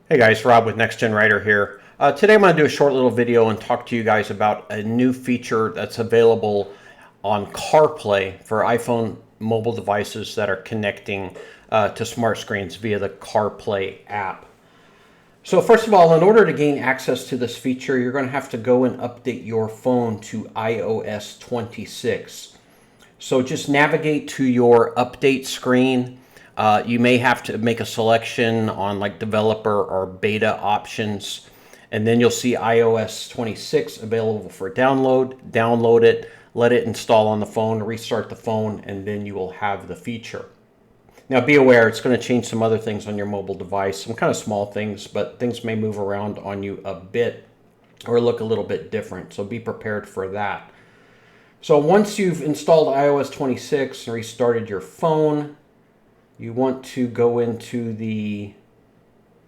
Hey guys, Rob with Next Gen Writer here. Today I'm going to do a short little video and talk to you guys about a new feature that's available on CarPlay for iPhone mobile devices that are connecting to smart screens via the CarPlay app. So first of all, in order to gain access to this feature, you're going to have to go and update your phone to iOS 26. So just navigate to your update screen. You may have to make a selection on like developer or beta options, and then you'll see iOS 26 available for download. Download it, let it install on the phone, restart the phone, and then you will have the feature. Now be aware, it's going to change some other things on your mobile device, some kind of small things, but things may move around on you a bit or look a little bit different, so be prepared for that. So once you've installed iOS 26 and restarted your phone, you want to go into the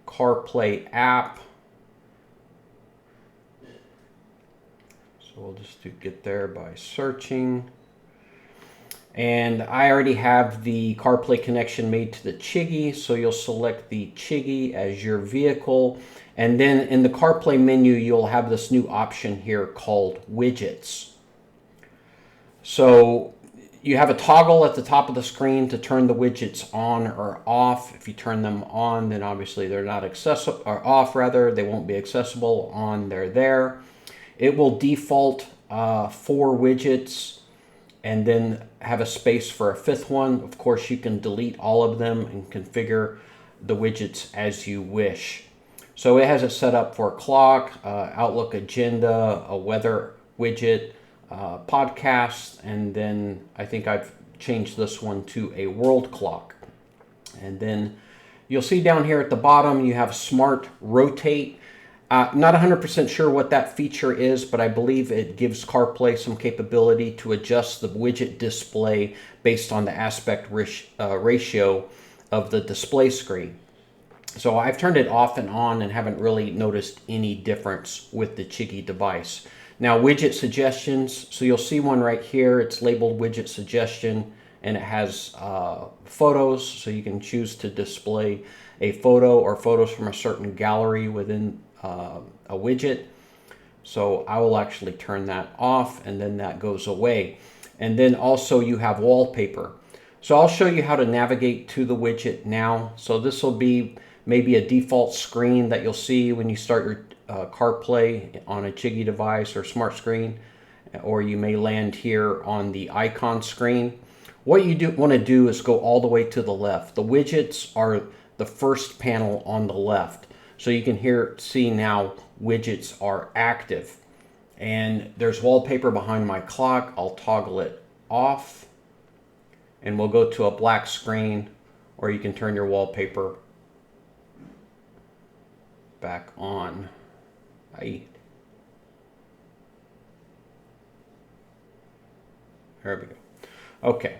CarPlay app. So we'll just get there by searching. And I already have the CarPlay connection made to the Chigee, so you'll select the Chigee as your vehicle. And then in the CarPlay menu, you'll have this new option here called Widgets. So you have a toggle at the top of the screen to turn the widgets on or off. If you turn them on, then obviously they're not accessible, or off rather, they won't be accessible. On, they're there. It will default 4 widgets and then have a space for a 5th one. Of course, you can delete all of them and configure the widgets as you wish. So it has it set up for a clock, Outlook agenda, a weather widget, podcast, and then I think I've changed this one to a world clock. And then you'll see down here at the bottom you have Smart Rotate. Not 100% sure what that feature is, but I believe it gives CarPlay some capability to adjust the widget display based on the aspect ratio of the display screen. So I've turned it off and on and haven't really noticed any difference with the Chigee device. Now, widget suggestions. So you'll see one right here. It's labeled widget suggestion, and it has photos. So you can choose to display a photo or photos from a certain gallery within a widget. So I will actually turn that off, and then that goes away. And then also you have wallpaper. So I'll show you how to navigate to the widget now. So this will be maybe a default screen that you'll see when you start your CarPlay on a Chigee device or smart screen, or you may land here on the icon screen. What you want to do is go all the way to the left. The widgets are the first panel on the left. So you can see now widgets are active. And there's wallpaper behind my clock. I'll toggle it off and we'll go to a black screen, or you can turn your wallpaper back on. There we go. Okay.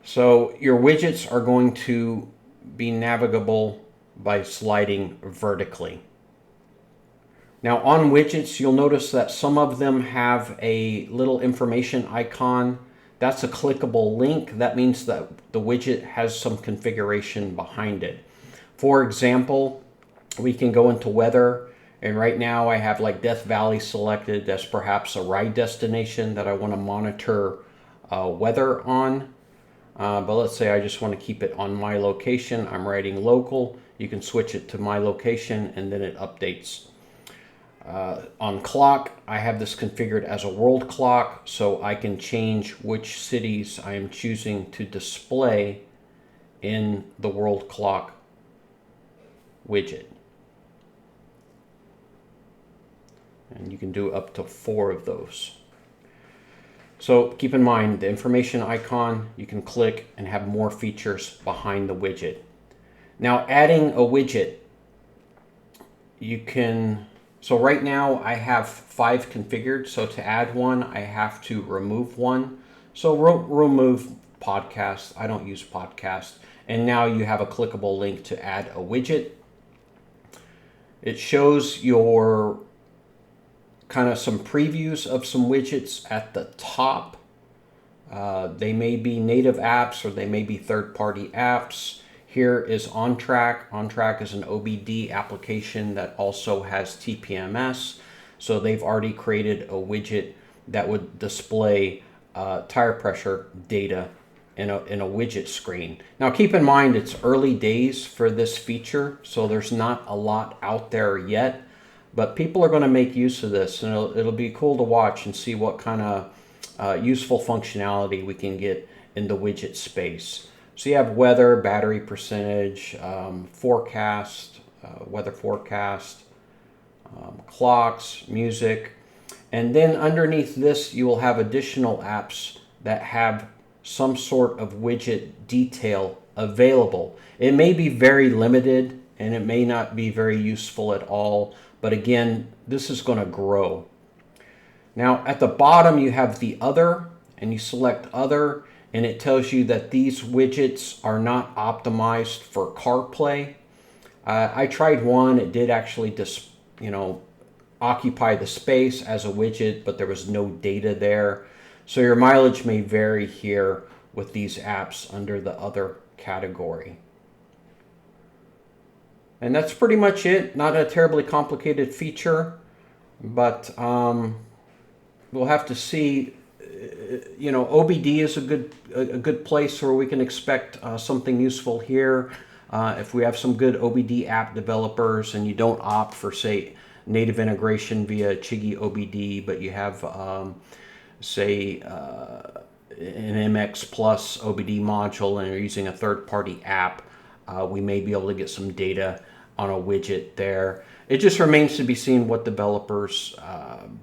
So your widgets are going to be navigable by sliding vertically. Now on widgets, you'll notice that some of them have a little information icon. That's a clickable link. That means that the widget has some configuration behind it. For example, we can go into weather, and right now I have like Death Valley selected as perhaps a ride destination that I want to monitor weather on. But let's say I just want to keep it on my location. I'm writing local. You can switch it to my location and then it updates. On clock, I have this configured as a world clock, so I can change which cities I am choosing to display in the world clock widget. And you can do up to 4 of those. So keep in mind the information icon, you can click and have more features behind the widget. Now adding a widget, you can, so right now I have 5 configured, so to add one I have to remove one. So remove podcast, I don't use podcast, and now you have a clickable link to add a widget. It shows your kind of some previews of some widgets at the top. They may be native apps or they may be third-party apps. Here is OnTrack. OnTrack is an OBD application that also has TPMS. So they've already created a widget that would display tire pressure data in a widget screen. Now keep in mind it's early days for this feature, so there's not a lot out there yet, but people are going to make use of this, and it'll be cool to watch and see what kind of useful functionality we can get in the widget space. So you have weather, battery percentage, forecast, weather forecast, clocks, music, and then underneath this you will have additional apps that have some sort of widget detail available. It may be very limited and it may not be very useful at all, but again, this is going to grow. Now at the bottom you have the other, and you select other, and it tells you that these widgets are not optimized for CarPlay. I tried one. It did actually just, occupy the space as a widget, but there was no data there. So your mileage may vary here with these apps under the other category. And that's pretty much it. Not a terribly complicated feature, but we'll have to see. OBD is a good place where we can expect something useful here. If we have some good OBD app developers and you don't opt for, say, native integration via Chigee OBD, but you have, say, an MX Plus OBD module and you're using a third-party app, we may be able to get some data on a widget there. It just remains to be seen what developers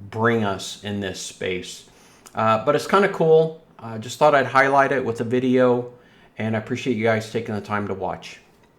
bring us in this space. But it's kind of cool. Just thought I'd highlight it with a video, and I appreciate you guys taking the time to watch.